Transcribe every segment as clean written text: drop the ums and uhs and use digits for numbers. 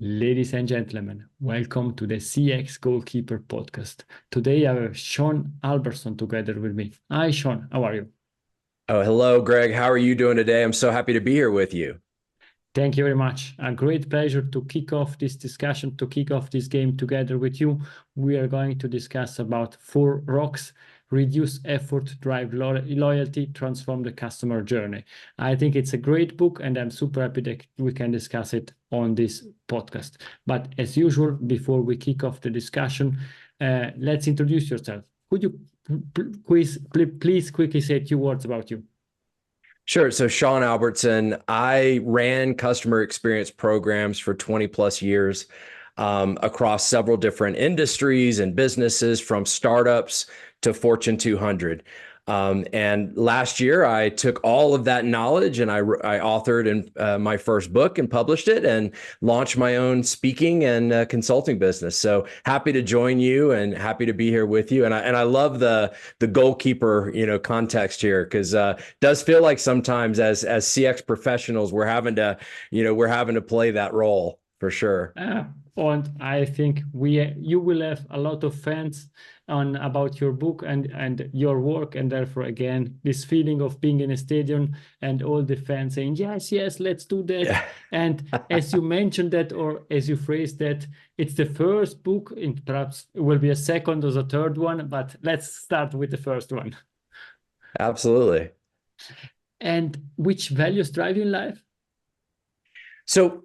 Ladies and gentlemen, welcome to the CX Goalkeeper podcast. Today I have Sean Albertson together with me. Hi, Sean. How are you? Oh, hello, Greg. How are you doing today? I'm so happy to be here with you. Thank you very much. A great pleasure to kick off this discussion, to kick off this game together with you. We are going to discuss about 4ROCKS: reduce effort, drive loyalty, transform the customer journey. I think it's a great book, and I'm super happy that we can discuss it on this podcast. But as usual, before we kick off the discussion, let's introduce yourself. Could you please quickly say a few words about you? Sure. So Sean Albertson, I ran customer experience programs for 20 plus years across several different industries and businesses, from startups to Fortune 200. And last year, I took all of that knowledge and I authored my first book and published it and launched my own speaking and consulting business. So happy to join you and happy to be here with you. And I love the goalkeeper, context here, because it does feel like sometimes as CX professionals, we're having to play that role for sure. And I think you will have a lot of fans about your book and your work, and therefore again this feeling of being in a stadium and all the fans saying yes, let's do that. Yeah. And as you mentioned that, or as you phrased that, it's the first book, and perhaps it will be a second or a third one, but let's start with the first one. Absolutely. And which values drive you in life? So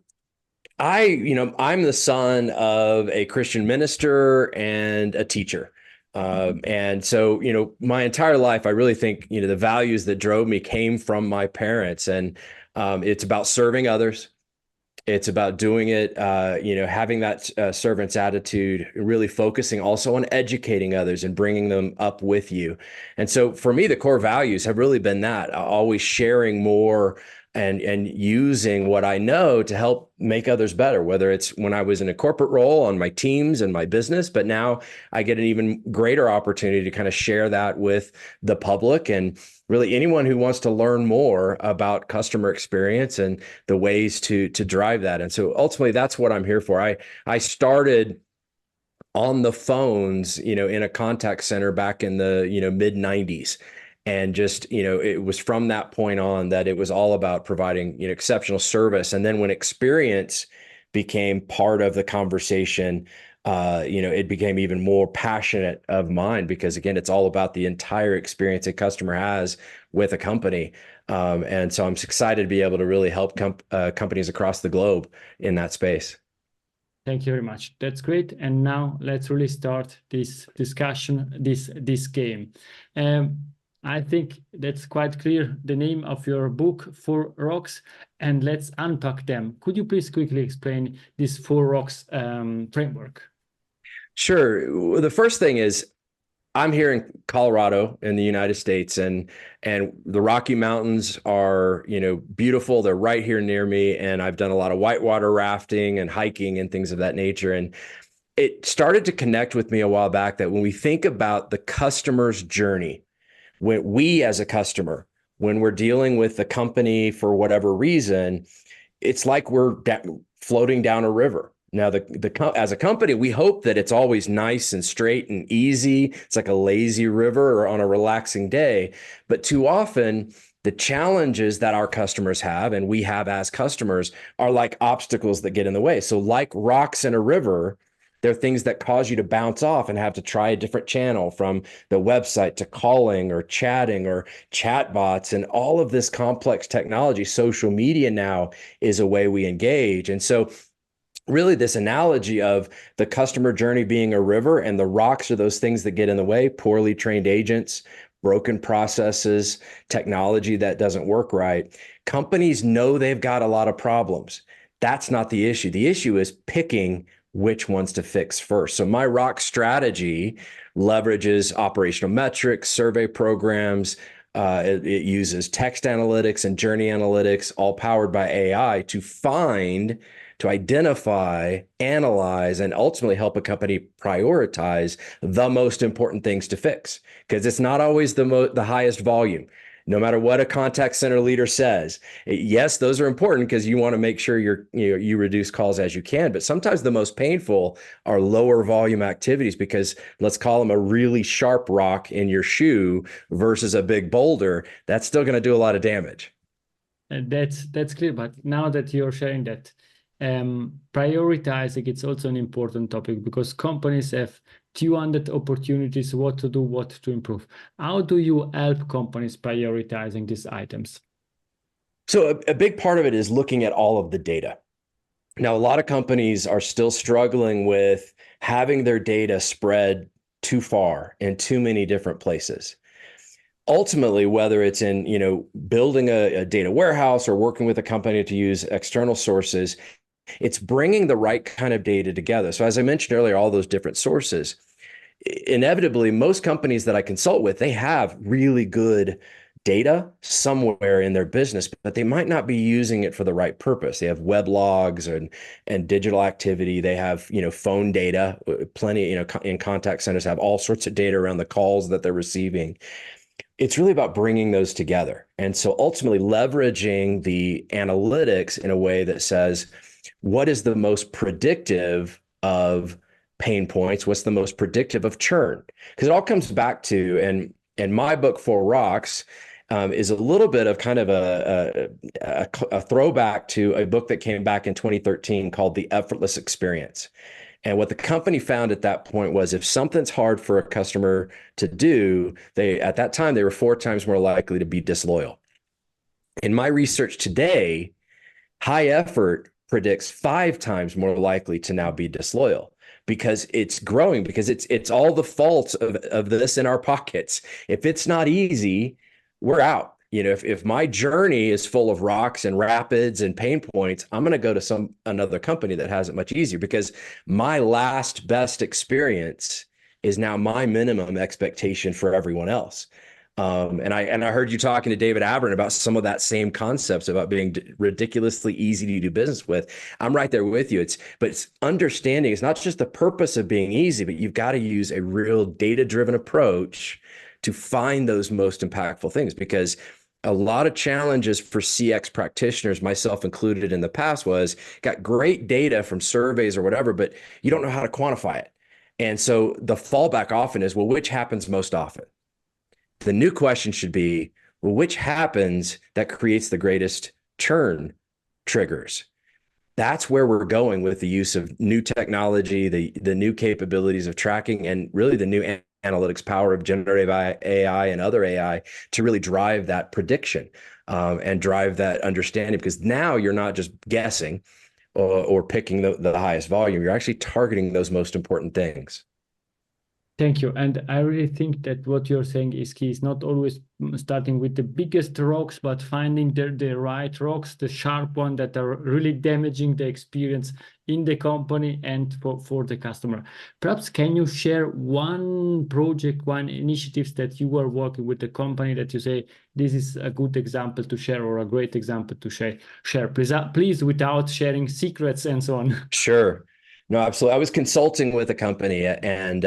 I'm the son of a Christian minister and a teacher. And so, my entire life, I really think, the values that drove me came from my parents. And it's about serving others. It's about doing it, having that servant's attitude, really focusing also on educating others and bringing them up with you. And so for me, the core values have really been that, always sharing more and using what I know to help make others better, whether it's when I was in a corporate role on my teams and my business, but now I get an even greater opportunity to kind of share that with the public and really anyone who wants to learn more about customer experience and the ways to drive that. And so ultimately, that's what I'm here for. I started on the phones, in a contact center back in the, mid 90s. And just, it was from that point on that it was all about providing, exceptional service. And then when experience became part of the conversation, it became even more passionate of mine, because again, it's all about the entire experience a customer has with a company. And so I'm excited to be able to really help companies across the globe in that space. Thank you very much. That's great. And now let's really start this discussion, this game. I think that's quite clear, the name of your book, 4ROCKS, and let's unpack them. Could you please quickly explain this 4ROCKS framework? Sure. The first thing is, I'm here in Colorado in the United States, and the Rocky Mountains are, beautiful. They're right here near me, and I've done a lot of whitewater rafting and hiking and things of that nature. And it started to connect with me a while back that when we think about the customer's journey, when we as a customer, when we're dealing with the company for whatever reason, it's like we're floating down a river. Now, as a company, we hope that it's always nice and straight and easy. It's like a lazy river or on a relaxing day. But too often, the challenges that our customers have and we have as customers are like obstacles that get in the way. So like rocks in a river, there are things that cause you to bounce off and have to try a different channel, from the website to calling or chatting or chatbots and all of this complex technology. Social media now is a way we engage. And so really this analogy of the customer journey being a river, and the rocks are those things that get in the way: poorly trained agents, broken processes, technology that doesn't work right. Companies know they've got a lot of problems. That's not the issue. The issue is picking which ones to fix first. So my ROCK strategy leverages operational metrics, survey programs. It uses text analytics and journey analytics, all powered by AI, to identify, analyze, and ultimately help a company prioritize the most important things to fix, because it's not always the highest volume. no matter what a contact center leader says. Yes, those are important because you want to make sure you reduce calls as you can. But sometimes the most painful are lower volume activities, because let's call them a really sharp rock in your shoe versus a big boulder. That's still going to do a lot of damage. And that's clear. But now that you're sharing that, prioritizing, it's also an important topic, because companies have 200 opportunities, what to do, what to improve. How do you help companies prioritizing these items? So a big part of it is looking at all of the data. Now, a lot of companies are still struggling with having their data spread too far in too many different places. Ultimately, whether it's in, building a data warehouse or working with a company to use external sources, it's bringing the right kind of data together. So as I mentioned earlier, all those different sources, inevitably, most companies that I consult with, they have really good data somewhere in their business, but they might not be using it for the right purpose. They have web logs and digital activity. They have, phone data, plenty, in contact centers have all sorts of data around the calls that they're receiving. It's really about bringing those together. And so ultimately leveraging the analytics in a way that says, what is the most predictive of pain points? What's the most predictive of churn? Because it all comes back to, and my book, 4ROCKS, is a little bit of kind of a throwback to a book that came back in 2013 called The Effortless Experience. And what the company found at that point was, if something's hard for a customer to do, at that time, they were 4 times more likely to be disloyal. In my research today, high effort predicts 5 times more likely to now be disloyal, because it's growing, because it's all the faults of this in our pockets. If it's not easy, we're out. If my journey is full of rocks and rapids and pain points, I'm going to go to another company that has it much easier, because my last best experience is now my minimum expectation for everyone else. And I heard you talking to David Abern about some of that same concepts about being ridiculously easy to do business with. I'm right there with you. But understanding it's not just the purpose of being easy, but you've got to use a real data-driven approach to find those most impactful things, because a lot of challenges for CX practitioners, myself included in the past, was got great data from surveys or whatever, but you don't know how to quantify it. And so the fallback often is, well, which happens most often? The new question should be, well, which happens that creates the greatest churn triggers? That's where we're going with the use of new technology, the new capabilities of tracking, and really the new analytics power of generative AI and other AI to really drive that prediction and drive that understanding. Because now you're not just guessing or picking the highest volume, you're actually targeting those most important things. Thank you. And I really think that what you're saying is key. It's not always starting with the biggest rocks, but finding the right rocks, the sharp one that are really damaging the experience in the company and for the customer. Perhaps can you share one project, one initiatives that you are working with the company that you say, this is a good example to share or a great example to share. Please, without sharing secrets and so on. Sure. No, absolutely. I was consulting with a company, and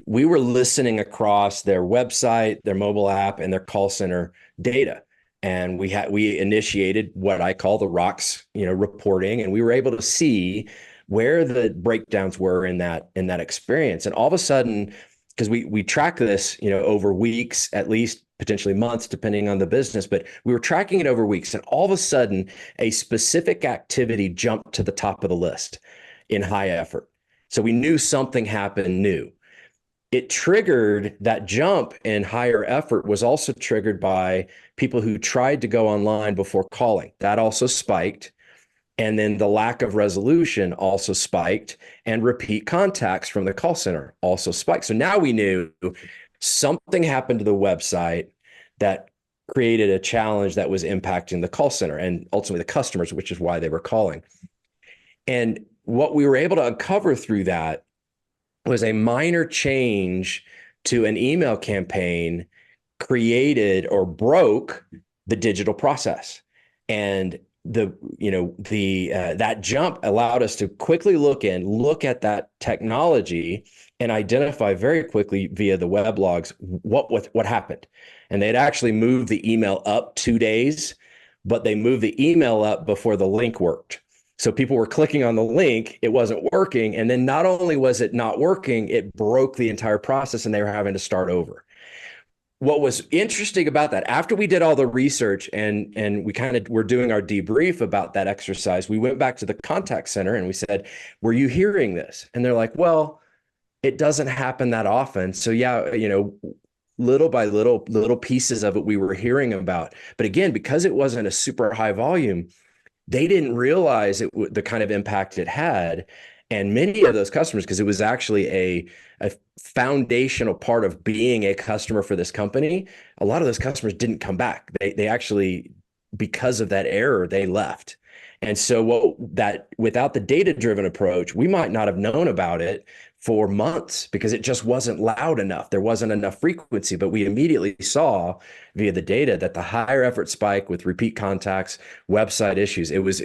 we were listening across their website, their mobile app, and their call center data. And we initiated what I call the ROCKS, reporting, and we were able to see where the breakdowns were in that experience. And all of a sudden, because we track this, over weeks, at least potentially months, depending on the business, but we were tracking it over weeks, and all of a sudden, a specific activity jumped to the top of the list in high effort. So we knew something happened new. It triggered that jump in higher effort was also triggered by people who tried to go online before calling. That also spiked. And then the lack of resolution also spiked, and repeat contacts from the call center also spiked. So now we knew something happened to the website that created a challenge that was impacting the call center and ultimately the customers, which is why they were calling. And what we were able to uncover through that was a minor change to an email campaign created or broke the digital process. And that jump allowed us to quickly look at that technology and identify very quickly via the web logs what happened. And they'd actually moved the email up 2 days, but they moved the email up before the link worked. So people were clicking on the link, it wasn't working. And then not only was it not working, it broke the entire process and they were having to start over. What was interesting about that, after we did all the research and we kind of were doing our debrief about that exercise, we went back to the contact center and we said, were you hearing this? And they're like, well, it doesn't happen that often. So yeah, little by little pieces of it we were hearing about. But again, because it wasn't a super high volume, they didn't realize the kind of impact it had. And many of those customers, because it was actually a foundational part of being a customer for this company, a lot of those customers didn't come back. They actually, because of that error, they left. And so without the data-driven approach, we might not have known about it for months because it just wasn't loud enough. There wasn't enough frequency, but we immediately saw via the data that the higher effort spike with repeat contacts, website issues, it was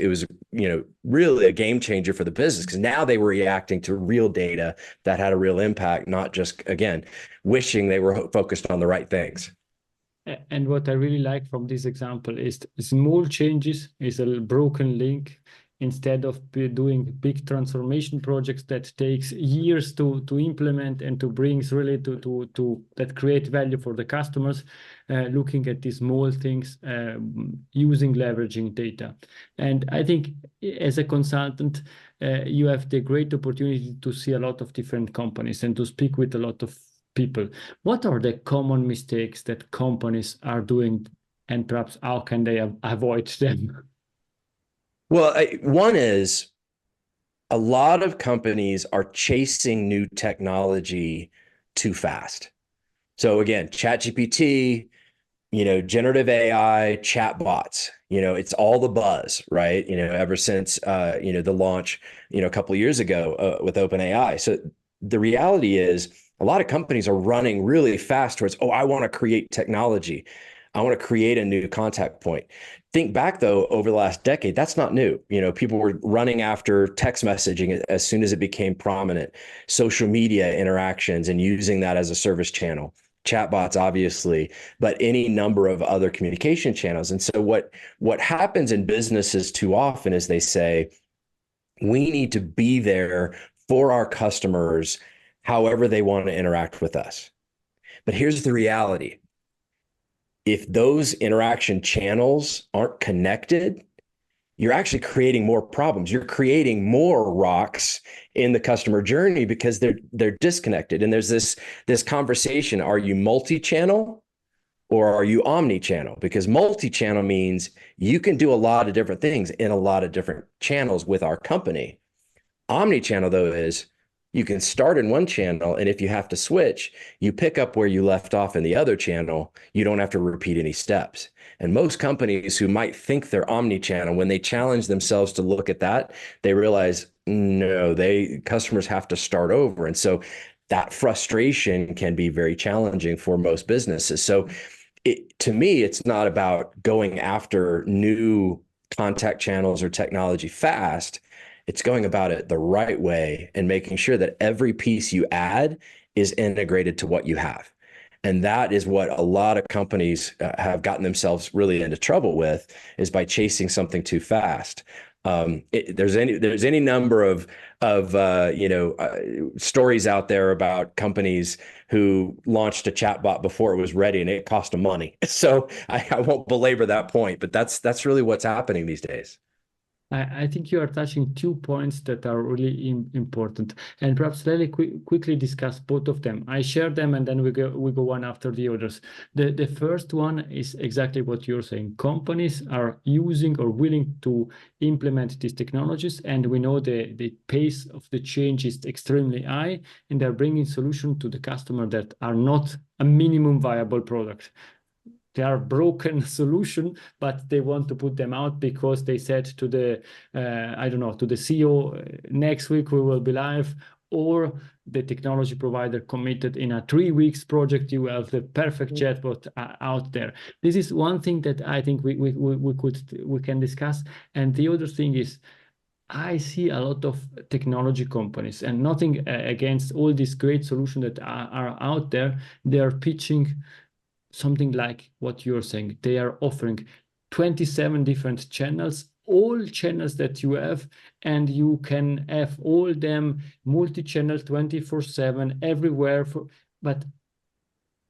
really a game changer for the business because now they were reacting to real data that had a real impact, not just, again, wishing they were focused on the right things. And what I really like from this example is small changes is a broken link. Instead of doing big transformation projects that takes years to implement and to bring really to that create value for the customers, looking at these small things, leveraging data. And I think as a consultant, you have the great opportunity to see a lot of different companies and to speak with a lot of people. What are the common mistakes that companies are doing, and perhaps how can they avoid them? Well, one is a lot of companies are chasing new technology too fast. So again, ChatGPT, generative AI, chatbots, it's all the buzz, right? Ever since, the launch, a couple of years ago with OpenAI. So the reality is a lot of companies are running really fast towards, I want to create technology. I want to create a new contact point. Think back, though, over the last decade, that's not new. People were running after text messaging as soon as it became prominent, social media interactions and using that as a service channel, chatbots, obviously, but any number of other communication channels. And so what happens in businesses too often is they say, we need to be there for our customers, however they want to interact with us. But here's the reality. If those interaction channels aren't connected, you're actually creating more problems. You're creating more rocks in the customer journey because they're disconnected. And there's this conversation, are you multi-channel or are you omni-channel? Because multi-channel means you can do a lot of different things in a lot of different channels with our company. Omni-channel, though, is you can start in one channel, and if you have to switch, you pick up where you left off in the other channel. You don't have to repeat any steps. And most companies who might think they're omni-channel, when they challenge themselves to look at that, they realize, no, customers have to start over. And so that frustration can be very challenging for most businesses. So to me, it's not about going after new contact channels or technology fast. It's going about it the right way and making sure that every piece you add is integrated to what you have. And that is what a lot of companies have gotten themselves really into trouble with, is by chasing something too fast. There's any number of stories out there about companies who launched a chatbot before it was ready and it cost them money. So I won't belabor that point, but that's really what's happening these days. I think you are touching 2 points that are really important, and perhaps let me quickly discuss both of them. I share them, and then we go one after the others. The first one is exactly what you're saying. Companies are using or willing to implement these technologies, and we know the pace of the change is extremely high, and they're bringing solutions to the customer that are not a minimum viable product. They are broken solution, but they want to put them out because they said to the, to the CEO, next week we will be live, or the technology provider committed in a 3 weeks project, you have the perfect chatbot out there. This is one thing that I think we can discuss. And the other thing is, I see a lot of technology companies, and nothing against all these great solutions that are out there. They are pitching something like what you're saying. They are offering 27 different channels, all channels that you have, and you can have all them multi-channel 24/7 everywhere. But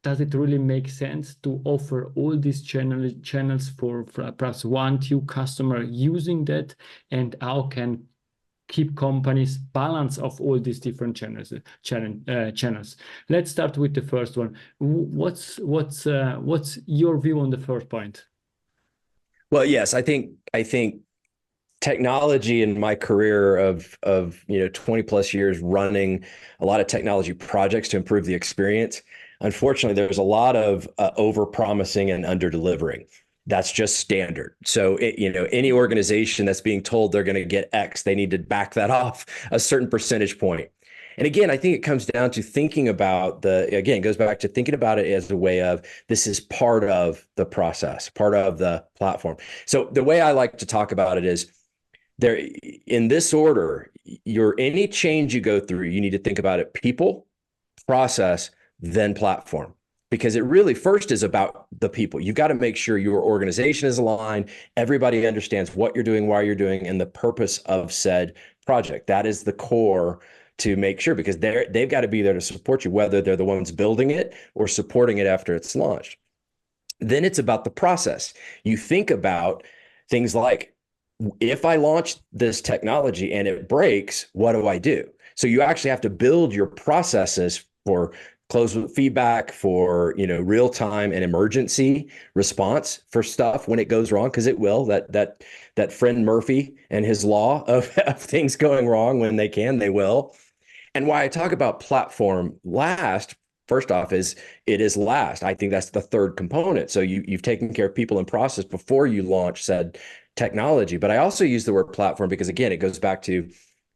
does it really make sense to offer all these channels for perhaps 1-2 customer using that? And how can keep companies balance of all these different channels? Let's start with the first one. What's your view on the first point? Well, yes, I think technology in my career of 20 plus years running a lot of technology projects to improve the experience. Unfortunately, there's a lot of over promising and under delivering. That's just standard. So, any organization that's being told they're going to get X, they need to back that off a certain percentage point. And again, I think it comes down to thinking about it goes back to thinking about it as a way of, this is part of the process, part of the platform. So the way I like to talk about it is, there, in this order, any change you go through, you need to think about it: people, process, then platform. Because it really first is about the people. You've got to make sure your organization is aligned, everybody understands what you're doing, why you're doing, and the purpose of said project. That is the core to make sure, because they've got to be there to support you, whether they're the ones building it or supporting it after it's launched. Then it's about the process. You think about things like, if I launch this technology and it breaks, what do I do? So you actually have to build your processes for closed loop feedback, for real time and emergency response for stuff when it goes wrong, because it will. That friend Murphy and his law of things going wrong, when they will. And why I talk about platform last, first off, is it is last. I think that's the third component. So you've taken care of people and process before you launch said technology. But I also use the word platform because, again, it goes back to,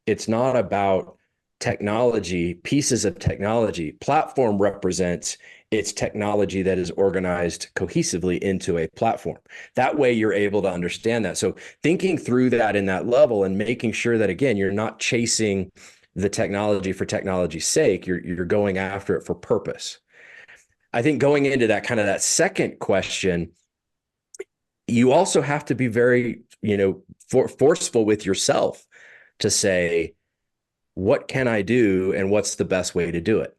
it's not about technology, pieces of technology. Platform represents its technology that is organized cohesively into a platform. That way you're able to understand that. So thinking through that in that level and making sure that, again, you're not chasing the technology for technology's sake, you're going after it for purpose. I think going into that kind of that second question, you also have to be very, forceful with yourself to say, what can I do and what's the best way to do it?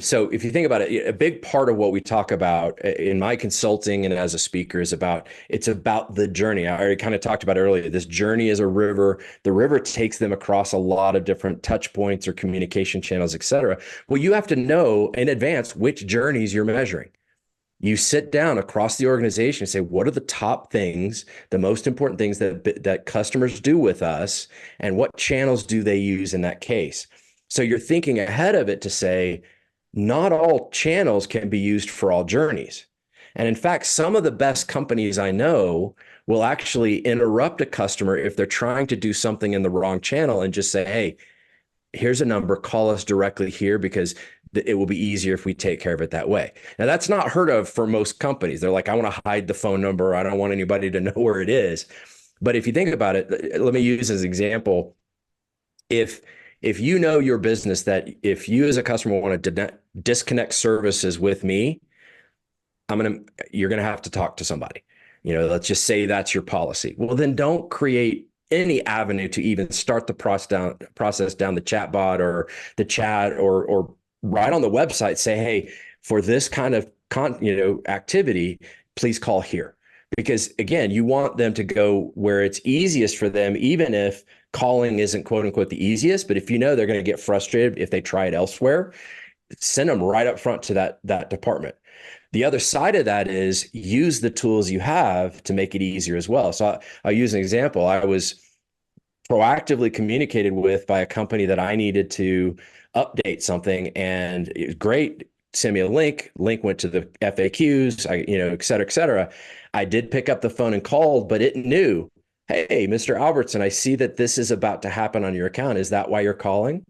So if you think about it, a big part of what we talk about in my consulting and as a speaker is it's about the journey. I already kind of talked about earlier, this journey is a river. The river takes them across a lot of different touch points or communication channels, et cetera. Well, you have to know in advance which journeys you're measuring. You sit down across the organization and say, what are the top things, the most important things that customers do with us, and what channels do they use in that case? So you're thinking ahead of it to say, not all channels can be used for all journeys. And in fact, some of the best companies I know will actually interrupt a customer if they're trying to do something in the wrong channel and just say, hey, here's a number, call us directly here, because it will be easier if we take care of it that way. Now, that's not heard of for most companies. They're like, I want to hide the phone number. I don't want anybody to know where it is. But if you think about it, let me use as an example. If you know your business, that if you as a customer want to disconnect services with me, you're going to have to talk to somebody. Let's just say that's your policy. Well, then don't create any avenue to even start the process down the chatbot or the chat, or right on the website say, hey, for this kind of activity, please call here. Because again, you want them to go where it's easiest for them, even if calling isn't quote unquote the easiest. But if they're going to get frustrated if they try it elsewhere, send them right up front to that department. The other side of that is use the tools you have to make it easier as well. So I'll use an example. I was proactively communicated with by a company that I needed to update something, and it was great. Send me a link went to the FAQs, et cetera, et cetera. I did pick up the phone and called, but it knew, hey, Mr. Albertson, I see that this is about to happen on your account. Is that why you're calling?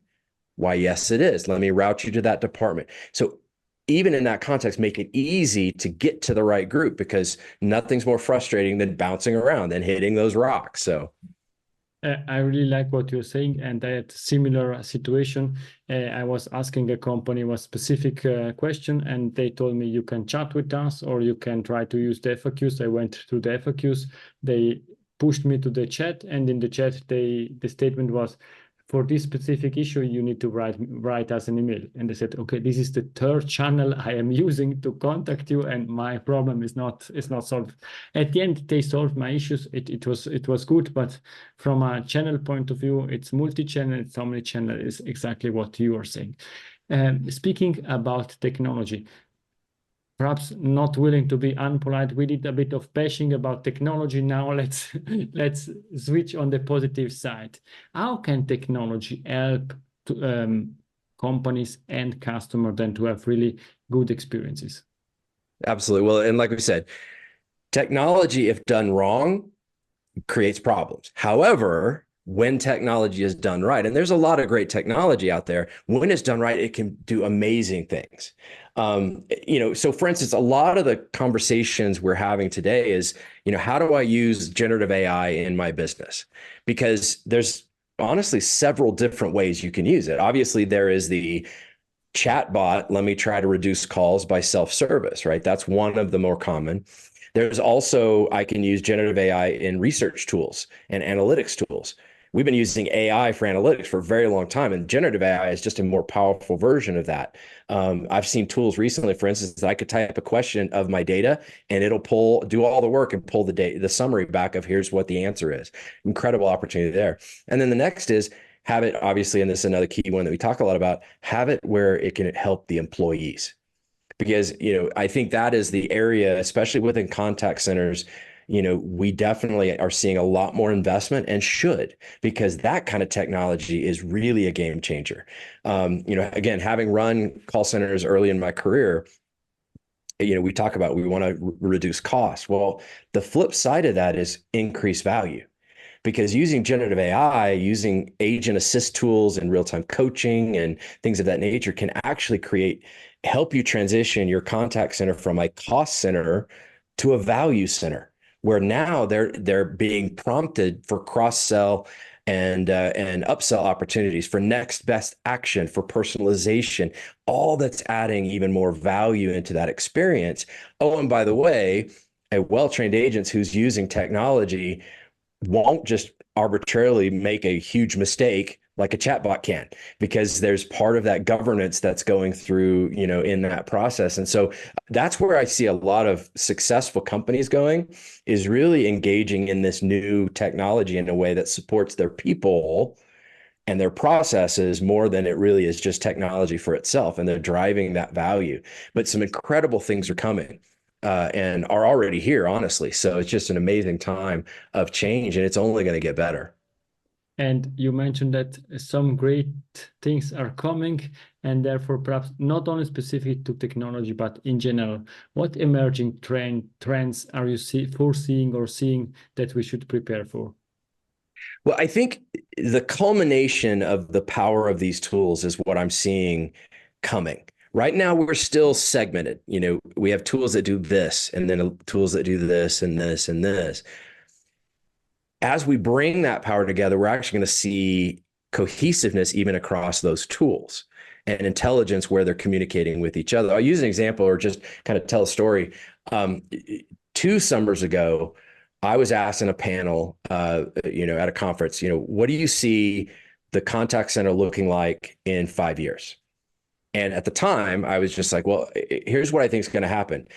Why, yes, it is. Let me route you to that department. So even in that context, make it easy to get to the right group, because nothing's more frustrating than bouncing around and hitting those rocks. So I really like what you're saying, and I had similar situation. I was asking a company a specific question, and they told me you can chat with us or you can try to use the FAQs. I went through the FAQs. They pushed me to the chat, and in the chat, the statement was, for this specific issue, you need to write us an email. And they said, okay, this is the third channel I am using to contact you, and my problem is not solved. At the end, they solved my issues. It was good, but from a channel point of view, it's multi-channel, it's omni-channel, is exactly what you are saying. Speaking about technology, perhaps not willing to be unpolite, we did a bit of bashing about technology. Now let's switch on the positive side. How can technology help companies and customers then to have really good experiences? absolutely. Well, and like we said, technology, if done wrong, creates problems. However, when technology is done right, and there's a lot of great technology out there, when it's done right, it can do amazing things. So for instance, a lot of the conversations we're having today is, how do I use generative AI in my business? Because there's honestly several different ways you can use it. Obviously, there is the chatbot, let me try to reduce calls by self-service, right? That's one of the more common. There's also, I can use generative AI in research tools and analytics tools. We've been using AI for analytics for a very long time, and generative AI is just a more powerful version of that. I've seen tools recently, for instance, that I could type a question of my data and it'll do all the work and pull the summary back of here's what the answer is. Incredible opportunity there. And then the next is have it, obviously, and this is another key one that we talk a lot about, have it where it can help the employees. Because, I think that is the area, especially within contact centers, we definitely are seeing a lot more investment, and should, because that kind of technology is really a game changer. Again, having run call centers early in my career, we talk about we want to reduce costs. Well, the flip side of that is increase value. Because using generative AI, using agent assist tools and real-time coaching and things of that nature can actually help you transition your contact center from a cost center to a value center, where now they're being prompted for cross-sell and upsell opportunities, for next best action, for personalization, all that's adding even more value into that experience. Oh, and by the way, a well-trained agent who's using technology won't just arbitrarily make a huge mistake like a chatbot can, because there's part of that governance that's going through, in that process. And so that's where I see a lot of successful companies going, is really engaging in this new technology in a way that supports their people and their processes more than it really is just technology for itself. And they're driving that value. But some incredible things are coming. And are already here, honestly. So it's just an amazing time of change, and it's only going to get better. And you mentioned that some great things are coming, and therefore perhaps not only specific to technology, but in general. What emerging trends are you foreseeing or seeing that we should prepare for? Well, I think the culmination of the power of these tools is what I'm seeing coming. Right now, we're still segmented. We have tools that do this, and then tools that do this and this and this. As we bring that power together, we're actually going to see cohesiveness even across those tools, and intelligence where they're communicating with each other. I'll use an example, or just kind of tell a story. 2 summers ago, I was asked in a panel, at a conference, what do you see the contact center looking like in 5 years? And at the time, I was just like, well, here's what I think is going to happen.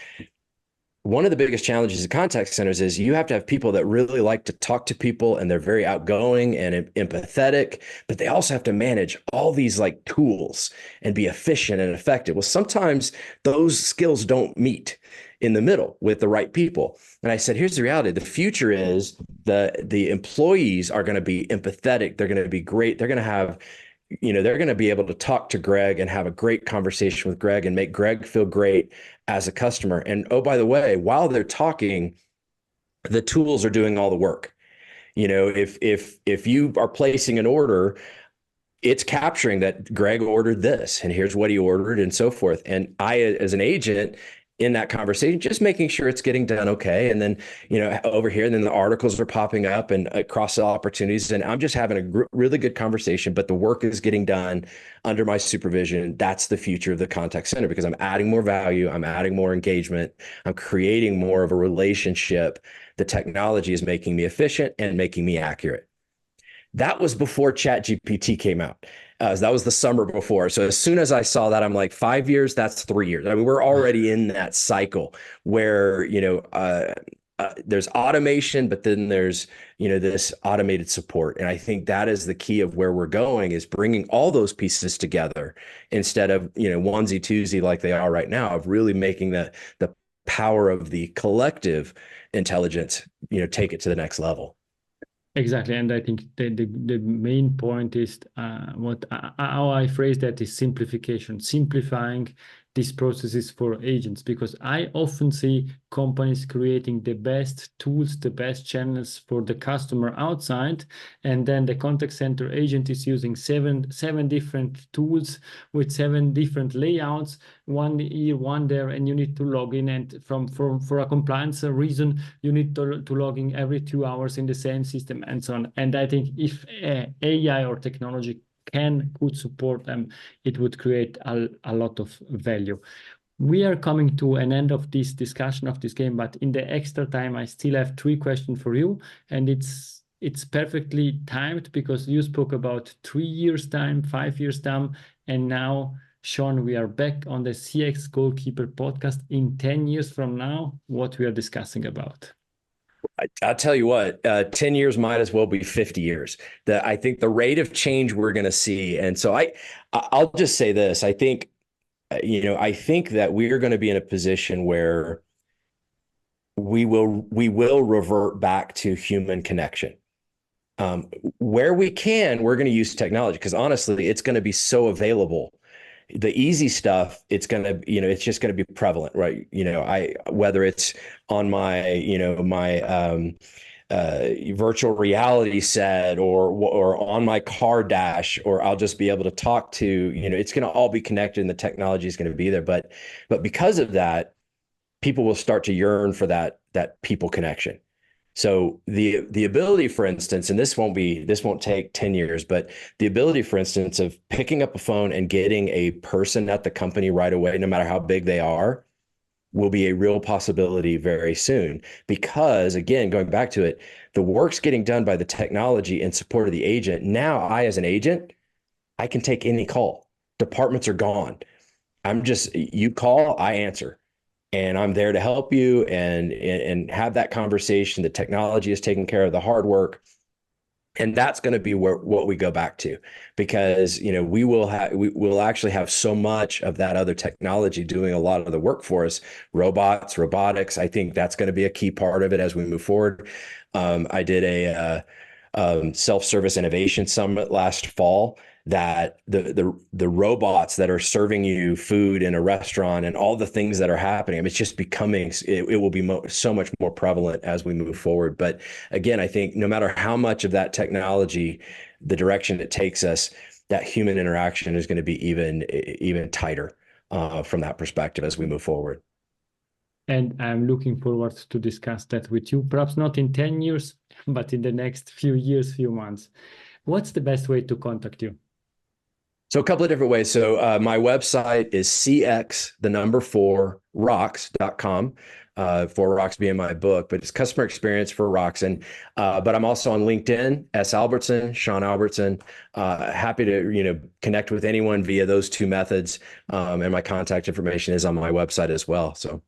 One of the biggest challenges in contact centers is you have to have people that really like to talk to people, and they're very outgoing and empathetic, but they also have to manage all these like tools and be efficient and effective. Well, sometimes those skills don't meet in the middle with the right people. And I said, here's the reality. The future is the employees are going to be empathetic. They're going to be great. They're going to have they're going to be able to talk to Greg and have a great conversation with Greg and make Greg feel great as a customer. And oh, by the way, while they're talking, the tools are doing all the work. If you are placing an order, it's capturing that Greg ordered this and here's what he ordered and so forth. And I, as an agent in that conversation, just making sure it's getting done okay. And then, over here, and then the articles are popping up and cross-sell opportunities. And I'm just having a really good conversation, but the work is getting done under my supervision. That's the future of the contact center, because I'm adding more value. I'm adding more engagement. I'm creating more of a relationship. The technology is making me efficient and making me accurate. That was before ChatGPT came out. That was the summer before. So as soon as I saw that, I'm like, 5 years, that's 3 years. I mean, we're already in that cycle where, there's automation, but then there's, this automated support. And I think that is the key of where we're going, is bringing all those pieces together instead of, onesie twosie like they are right now, of really making the power of the collective intelligence, take it to the next level. Exactly, and I think the main point is how I phrase that is simplification, simplifying these processes for agents, because I often see companies creating the best tools, the best channels for the customer outside, and then the contact center agent is using seven different tools with 7 different layouts, one here, one there, and you need to log in, and for a compliance reason, you need to log in every 2 hours in the same system, and so on. And I think if AI or technology could support them, it would create a lot of value. We are coming to an end of this discussion of this game, but in the extra time, I still have 3 questions for you, and it's perfectly timed because you spoke about 3 years time, 5 years time, and now, Sean, we are back on the CX Goalkeeper podcast in 10 years from now, what we are discussing about. I'll tell you what, 10 years might as well be 50 years. I think the rate of change we're going to see. And so I'll just say this. I think that we are going to be in a position where we will revert back to human connection. Where we can, we're going to use technology, because honestly, it's going to be so available. The easy stuff, it's going to, it's just going to be prevalent, right? Whether it's on my, my virtual reality set or on my car dash, or I'll just be able to talk to, it's going to all be connected and the technology is going to be there. But because of that, people will start to yearn for that people connection. So the ability, for instance, and this won't take 10 years, but the ability, for instance, of picking up a phone and getting a person at the company right away, no matter how big they are, will be a real possibility very soon. Because again, going back to it, the work's getting done by the technology in support of the agent. Now I, as an agent, I can take any call. Departments are gone. You call, I answer. And I'm there to help you and have that conversation. The technology is taking care of the hard work. And that's going to be what we go back to, because, we'll actually have so much of that other technology doing a lot of the work for us. Robotics. I think that's going to be a key part of it as we move forward. I did a self-service innovation summit last fall, that the robots that are serving you food in a restaurant and all the things that are happening, I mean, it's just becoming, it will be so much more prevalent as we move forward. But again, I think no matter how much of that technology, the direction it takes us, that human interaction is going to be even tighter from that perspective as we move forward. And I'm looking forward to discuss that with you, perhaps not in 10 years, but in the next few years, few months. What's the best way to contact you? So a couple of different ways. So my website is cx4rocks.com. 4ROCKS being my book, but it's customer experience for rocks. And but I'm also on LinkedIn, S. Albertson, Sean Albertson. Happy to connect with anyone via those 2 methods. And my contact information is on my website as well. So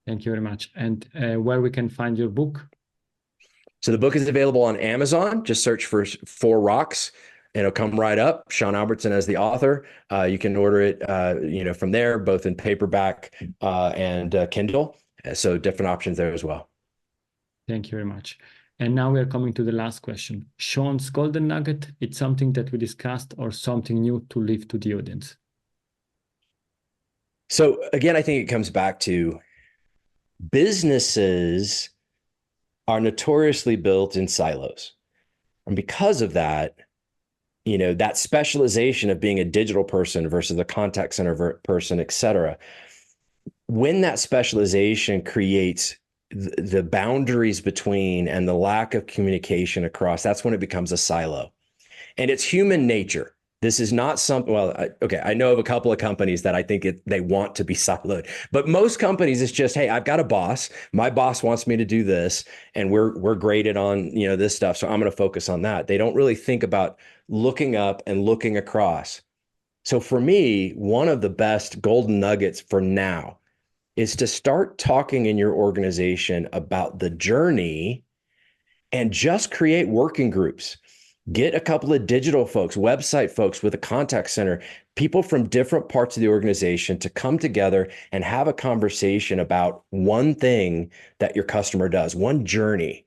thank you very much. And where we can find your book? So the book is available on Amazon. Just search for 4ROCKS. And it'll come right up. Sean Albertson as the author. You can order it, from there, both in paperback and Kindle. So different options there as well. Thank you very much. And now we are coming to the last question. Sean's golden nugget, it's something that we discussed or something new to leave to the audience? So again, I think it comes back to businesses are notoriously built in silos. And because of that, that specialization of being a digital person versus a contact center person, et cetera. When that specialization creates the boundaries between and the lack of communication across, that's when it becomes a silo. And it's human nature. This is not something, I know of a couple of companies that I think they want to be siloed, but most companies it's just, hey, I've got a boss. My boss wants me to do this, and we're graded on, this stuff. So I'm going to focus on that. They don't really think about looking up and looking across. So for me, one of the best golden nuggets for now is to start talking in your organization about the journey and just create working groups. Get a couple of digital folks, website folks with a contact center, people from different parts of the organization to come together and have a conversation about one thing that your customer does, one journey.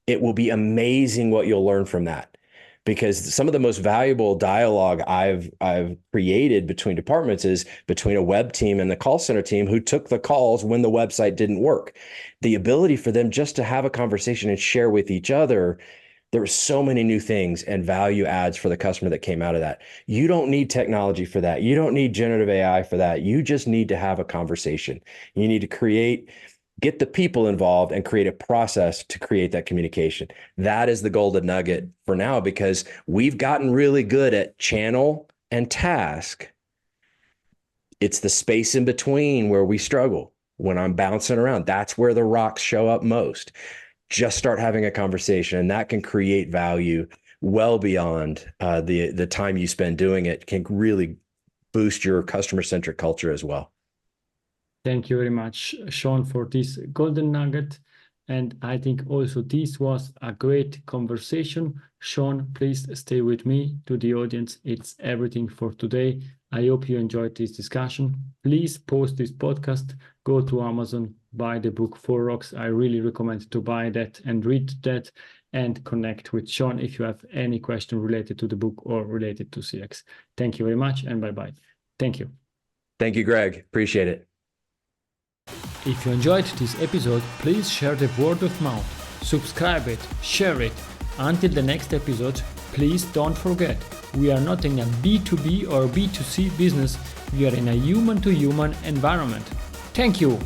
It will be amazing what you'll learn from that, because some of the most valuable dialogue I've created between departments is between a web team and the call center team who took the calls when the website didn't work. The ability for them just to have a conversation and share with each other. There were so many new things and value adds for the customer that came out of that. You don't need technology for that. You don't need generative AI for that. You just need to have a conversation. You need to get the people involved and create a process to create that communication. That is the golden nugget for now, because we've gotten really good at channel and task. It's the space in between where we struggle. When I'm bouncing around, that's where the rocks show up most. Just start having a conversation, and that can create value well beyond the time you spend doing it. Can really boost your customer-centric culture as well. Thank you very much, Sean, for this golden nugget. And I think also this was a great conversation. Sean, please stay with me. To the audience, it's everything for today. I hope you enjoyed this discussion. Please post this podcast, go to Amazon, buy the book 4ROCKS. I really recommend to buy that and read that, and connect with Sean if you have any question related to the book or related to CX. Thank you very much, and bye-bye. Thank you. Thank you, Greg. Appreciate it. If you enjoyed this episode, please share the word of mouth, subscribe it, share it. Until the next episode, please don't forget, we are not in a B2B or B2C business, we are in a human-to-human environment. Thank you!